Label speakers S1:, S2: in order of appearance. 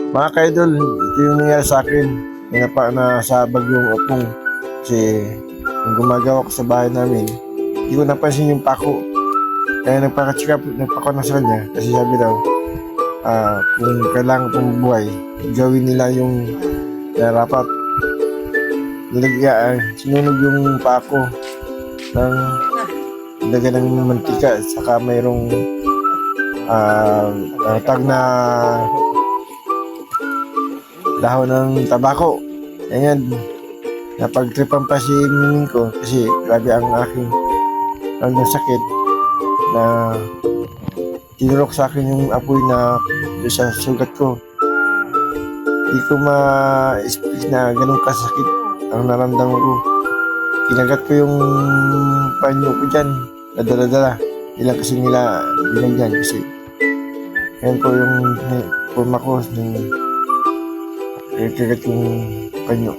S1: Mga kaidol, ito yung nangyari sa akin. Nasabag yung upong. Kasi yung gumagawa ko sa bahay namin, hindi ko napansin yung pako. Kaya nagpaka-check up, nagpako na sa kanya. Kasi sabi daw, kung kailangan pong buhay, gawin nila yung dapat. Sinunog yung pako ng nilagyan ng mantika. Saka mayroong tag na dahon ng tabako. Ayan, napagtripan pa si Miming ko kasi grabe ang aking sakit na tinurok sa akin yung apoy na sa sugat ko. Hindi ko ma-express na ganun kasakit ang naramdaman ko. Kinagat ko yung panyo ko dyan, nadala-dala. Kasi nila binagyan kasi yan po yung forma ko ng kagat yung panyo.